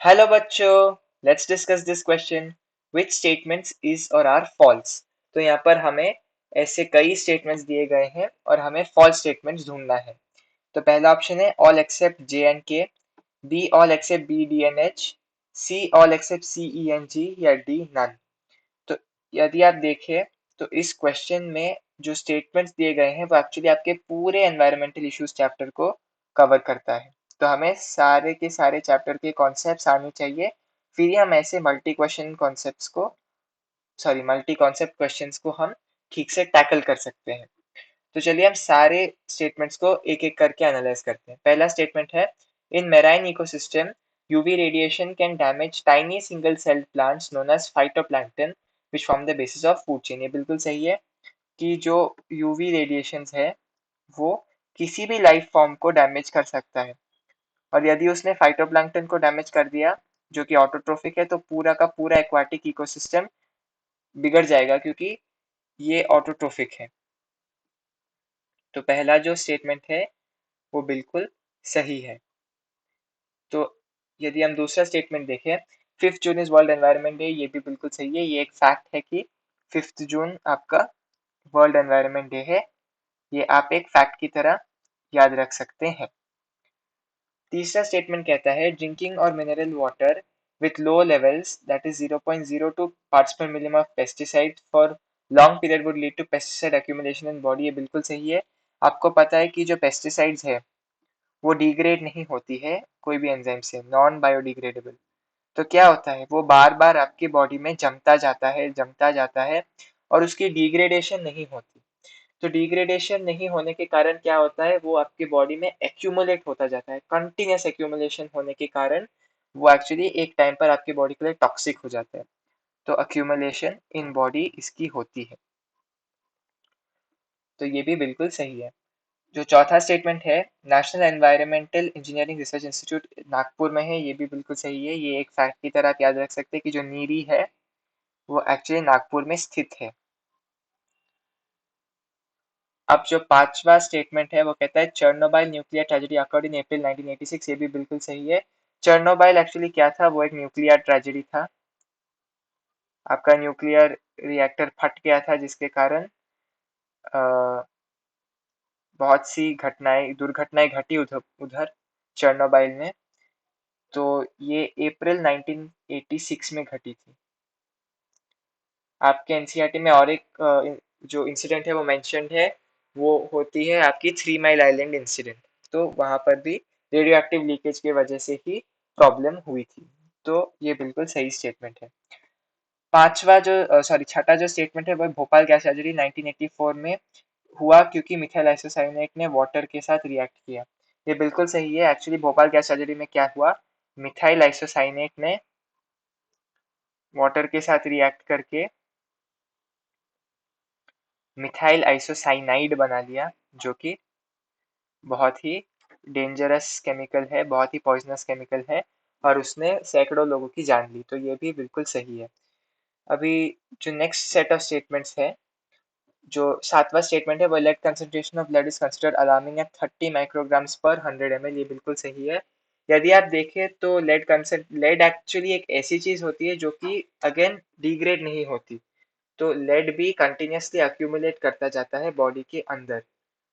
Hello बच्चों, let's discuss this question. Which statements is और are false. तो यहाँ पर हमें ऐसे कई स्टेटमेंट्स दिए गए हैं और हमें फॉल्स स्टेटमेंट्स ढूंढना है। तो पहला ऑप्शन है all except J and K, B all except B D N H, C all except C E N G या डी नन। तो यदि आप देखें तो इस क्वेश्चन में जो स्टेटमेंट्स दिए गए हैं वो एक्चुअली आपके पूरे एनवायरमेंटल इश्यूज चैप्टर को कवर करता है। तो हमें सारे के सारे चैप्टर के कॉन्सेप्ट्स आने चाहिए, फिर ही हम ऐसे मल्टी कॉन्सेप्ट क्वेश्चंस को हम ठीक से टैकल कर सकते हैं। तो चलिए हम सारे स्टेटमेंट्स को एक एक करके एनालाइज करते हैं। पहला स्टेटमेंट है in marine ecosystem UV radiation can damage tiny single celled plants known as phytoplankton which form the basis of food chain. ये बिल्कुल सही है कि जो यूवी रेडिएशंस है वो किसी भी लाइफ फॉर्म को डैमेज कर सकता है, और यदि उसने फाइटोप्लैंक्टन को डैमेज कर दिया जो कि ऑटोट्रोफिक है तो पूरा का पूरा एक्वाटिक इकोसिस्टम बिगड़ जाएगा, क्योंकि ये ऑटोट्रोफिक है। तो पहला जो स्टेटमेंट है वो बिल्कुल सही है। तो यदि हम दूसरा स्टेटमेंट देखें, 5 June is world environment day, ये भी बिल्कुल सही है। ये एक फैक्ट है कि 5 जून आपका वर्ल्ड एनवायरनमेंट डे है। ये आप एक फैक्ट की तरह याद रख सकते हैं। तीसरा स्टेटमेंट कहता है ड्रिंकिंग और mineral water with low levels that is 0.02 parts per million of pesticide for long period would lead to pesticide accumulation in body. ये बिल्कुल सही है। आपको पता है कि जो पेस्टिसाइड्स है वो डिग्रेड नहीं होती है कोई भी एंजाइम से, नॉन बायोडिग्रेडेबल। तो क्या होता है, वो बार बार आपकी बॉडी में जमता जाता है और उसकी डिग्रेडेशन नहीं होती। तो डिग्रेडेशन नहीं होने के कारण क्या होता है, वो आपकी बॉडी में एक्यूमुलेट होता जाता है। कंटिन्यूस एक्यूमुलेशन होने के कारण वो एक्चुअली एक टाइम पर आपकी बॉडी के लिए टॉक्सिक हो जाता है। तो अक्यूमुलेशन इन बॉडी इसकी होती है। तो ये भी बिल्कुल सही है। जो चौथा स्टेटमेंट है national environmental engineering research institute Nagpur में है, ये भी बिल्कुल सही है। ये एक फैक्ट की तरह आप याद रख सकते हैं कि जो नीरी है वो एक्चुअली नागपुर में स्थित है। अब जो पांचवा स्टेटमेंट है वो कहता है चर्नोबाइल न्यूक्लियर ट्रेजेडी अकॉर्ड इन अप्रैल 1986। ये भी बिल्कुल सही है। चर्नोबाइल एक्चुअली क्या था, वो एक न्यूक्लियर ट्रेजेडी था। आपका न्यूक्लियर रिएक्टर फट गया था जिसके कारण बहुत सी दुर्घटनाएं घटी उधर उधर चर्नोबाइल में। तो ये अप्रैल 1986 में घटी थी। आपके एनसीईआरटी में और एक जो इंसिडेंट है वो मेंशन्ड है, वो होती है आपकी 3 माइल आइलैंड इंसिडेंट। तो वहां पर भी रेडियो एक्टिव लीकेज की वजह से ही प्रॉब्लम हुई थी। तो ये बिल्कुल सही स्टेटमेंट है। छठा जो स्टेटमेंट है वो भोपाल गैस ट्रेजेडी 1984 में हुआ क्योंकि मिथाइल आइसोसाइनेट ने वाटर के साथ रिएक्ट किया। ये बिल्कुल सही है। एक्चुअली भोपाल गैस ट्रेजेडी में क्या हुआ, मिथाइल आइसोसाइनेट ने वाटर के साथ रिएक्ट करके मिथाइल आइसोसाइनाइड बना लिया, जो कि बहुत ही डेंजरस केमिकल है, बहुत ही पॉइजनस केमिकल है, और उसने सैकड़ों लोगों की जान ली। तो ये भी बिल्कुल सही है। अभी जो नेक्स्ट सेट ऑफ स्टेटमेंट्स है, जो सातवां स्टेटमेंट है वो lead concentration of lead is considered alarming at 30 micrograms per 100 ml। ये बिल्कुल सही है। यदि आप देखें तो लेड एक्चुअली एक ऐसी चीज होती है जो कि अगेन डिग्रेड नहीं होती। तो लेड भी कंटिन्यूसली अक्यूमुलेट करता जाता है बॉडी के अंदर,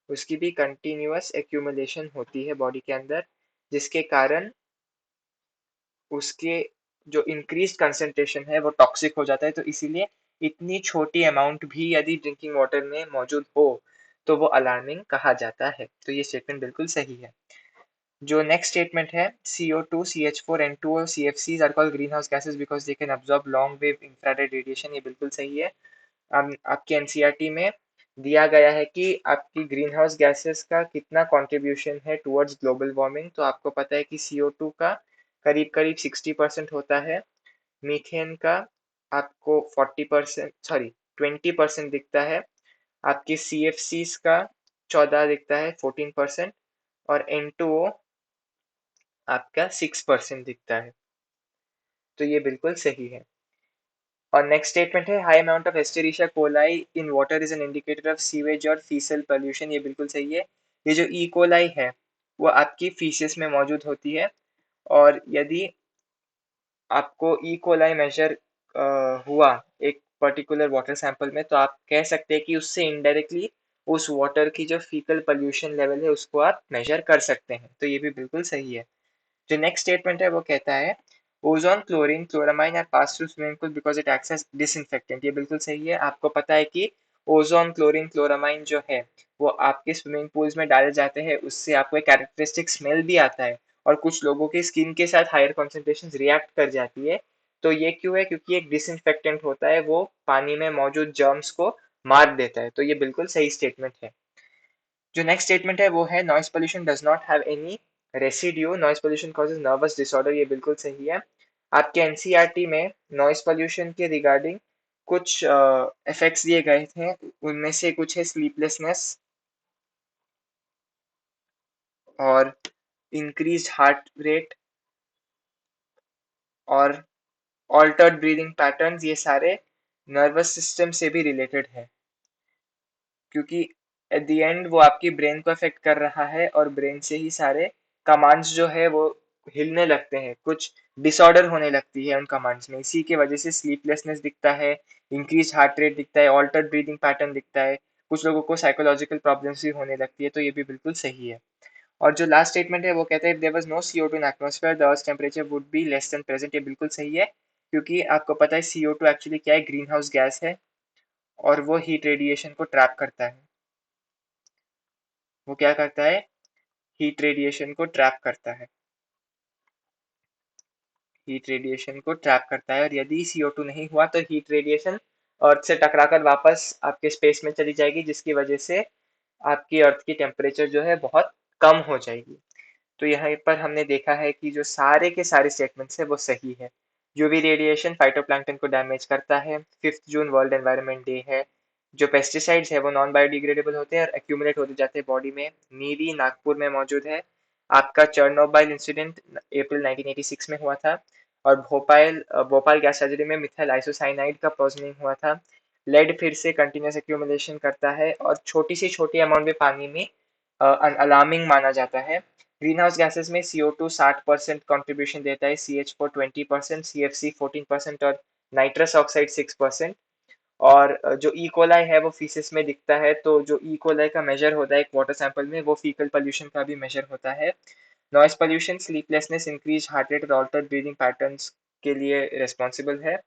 उसकी भी कंटिन्यूअस एक्यूमुलेशन होती है बॉडी के अंदर, जिसके कारण उसके जो इंक्रीज कंसेंट्रेशन है वो टॉक्सिक हो जाता है। तो इसीलिए इतनी छोटी अमाउंट भी यदि ड्रिंकिंग वाटर में मौजूद हो तो वो अलार्मिंग कहा जाता है। तो ये स्टेटमेंट बिल्कुल सही है। जो नेक्स्ट स्टेटमेंट है CO2, CH4, N2O, CFCs are called green house gases because they can absorb long wave infrared radiation. ये बिल्कुल सही है। आपके एनसीईआरटी में दिया गया है कि आपकी ग्रीन हाउस गैसेस का कितना कंट्रीब्यूशन है टुवर्ड्स ग्लोबल वार्मिंग। तो आपको पता है कि CO2 का करीब करीब 60% होता है, मीथेन का आपको 40%, सॉरी 20% दिखता है, आपके CFCs का 14 दिखता है 14%, और N2O आपका 6% दिखता है। तो ये बिल्कुल सही है। और नेक्स्ट स्टेटमेंट है high amount of Escherichia coli in water is an indicator of sewage और फीसल पोल्यूशन। ये बिल्कुल सही है। ये जो कोलाई है वो आपकी फीसेस में मौजूद होती है, और यदि आपको ई कोलाई मेजर हुआ एक पर्टिकुलर वाटर सैंपल में, तो आप कह सकते हैं कि उससे इनडायरेक्टली उस वाटर की जो फीकल पोल्यूशन लेवल है उसको आप मेजर कर सकते हैं, तो ये भी बिल्कुल सही है। जो नेक्स्ट स्टेटमेंट है वो कहता है ozone chlorine chloramine are pass through swimming pool because it acts as disinfectant. ये बिल्कुल सही है। आपको पता है कि ओजोन क्लोरीन क्लोरामाइन जो है वो आपके स्विमिंग पूल्स में डाले जाते हैं, उससे आपको एक कैरेक्टरिस्टिक स्मेल भी आता है और कुछ लोगों की स्किन के साथ हायर कॉन्सेंट्रेशन रिएक्ट कर जाती है। तो ये क्यों है? क्योंकि एक डिसइंफेक्टेंट होता है, वो पानी में मौजूद जर्म्स को मार देता है। तो ये बिल्कुल सही स्टेटमेंट है। जो नेक्स्ट स्टेटमेंट है वो है noise pollution does not have any residue, noise pollution causes nervous disorder. ये बिल्कुल सही है। आपके एनसीईआरटी में नॉइस पोल्यूशन के रिगार्डिंग कुछ इफेक्ट्स दिए गए थे, उनमें से कुछ है स्लीपलेसनेस और इंक्रीज्ड हार्ट रेट और ऑल्टर्ड ब्रीदिंग पैटर्न्स। ये सारे नर्वस सिस्टम से भी रिलेटेड है, क्योंकि एट द एंड वो आपकी ब्रेन को अफेक्ट कर रहा है और ब्रेन से ही सारे कमांड्स जो है वो हिलने लगते हैं, कुछ डिसऑर्डर होने लगती है उन कमांड्स में। इसी की वजह से स्लीपलेसनेस दिखता है, इंक्रीज हार्ट रेट दिखता है, ऑल्टर्ड ब्रीदिंग पैटर्न दिखता है, कुछ लोगों को साइकोलॉजिकल प्रॉब्लम्स भी होने लगती है। तो ये भी बिल्कुल सही है। और जो लास्ट स्टेटमेंट है वो कहता है if there was no CO2 in atmosphere the earth temperature would be less than present. ये बिल्कुल सही है, क्योंकि आपको पता है CO2 एक्चुअली क्या है? ग्रीन हाउस गैस है और वो हीट रेडिएशन को ट्रैप करता है। वो क्या करता है? हीट रेडिएशन को ट्रैप करता है। हीट रेडिएशन को ट्रैप करता है, और यदि CO2 नहीं हुआ तो हीट रेडिएशन अर्थ से टकराकर वापस आपके स्पेस में चली जाएगी, जिसकी वजह से आपकी अर्थ की टेम्परेचर जो है बहुत कम हो जाएगी। तो यहाँ पर हमने देखा है कि जो सारे के सारे स्टेटमेंट्स है वो सही है। यूवी रेडिएशन फाइटोप्लैंक्टन को डैमेज करता है। 5 जून वर्ल्ड एनवायरनमेंट डे है। जो पेस्टिसाइड्स है वो नॉन बायोडिग्रेडेबल होते हैं और एक्यूमुलेट होते जाते हैं बॉडी में। नीरी नागपुर में मौजूद है। आपका चर्नोबाइल इंसिडेंट अप्रैल 1986 में हुआ था। और भोपाल भोपाल गैस ट्रेजेडी में मिथाइल आइसोसाइनाइड का पॉइजनिंग हुआ था। लेड फिर से कंटिन्यूस एक्यूमुलेशन करता है और छोटी से छोटी अमाउंट में पानी में अलार्मिंग माना जाता है। ग्रीन हाउस गैसेस में CO2 60% कॉन्ट्रीब्यूशन देता है, CH4 20%, CFC 14% और नाइट्रस ऑक्साइड 6%। और जो ई कोलाई है वो फीसिस में दिखता है, तो जो ई कोलाई का मेजर होता है एक वाटर सैंपल में, वो फीकल पोल्यूशन का भी मेजर होता है। Noise pollution, sleeplessness, increase heart rate और ऑल्टर्ड ब्रीदिंग पैटर्न्स के लिए रिस्पॉन्सिबल है।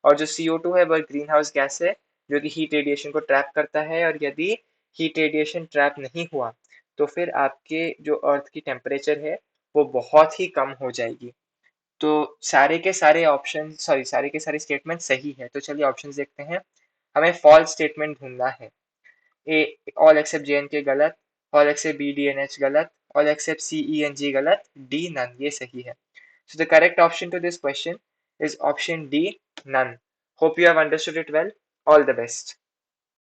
और जो CO2 है वह ग्रीन हाउस गैस है जो कि हीट रेडिएशन को ट्रैप करता है, और यदि हीट रेडिएशन ट्रैप नहीं हुआ तो फिर आपके जो अर्थ की टेम्परेचर है वो बहुत ही कम हो जाएगी। तो सारे के सारे ऑप्शन, सॉरी, सारे के सारे स्टेटमेंट सही है। तो चलिए ऑप्शंस देखते हैं। हमें फॉल्स स्टेटमेंट ढूंढना है। ए ऑल एक्सेप्ट JNK गलत, ऑल एक्सेप्ट BDNH गलत, ऑल एक्सेप्ट CENG गलत, डी नन ये सही है। So the correct option to this question is option D, none. Hope you have understood it well. All the best.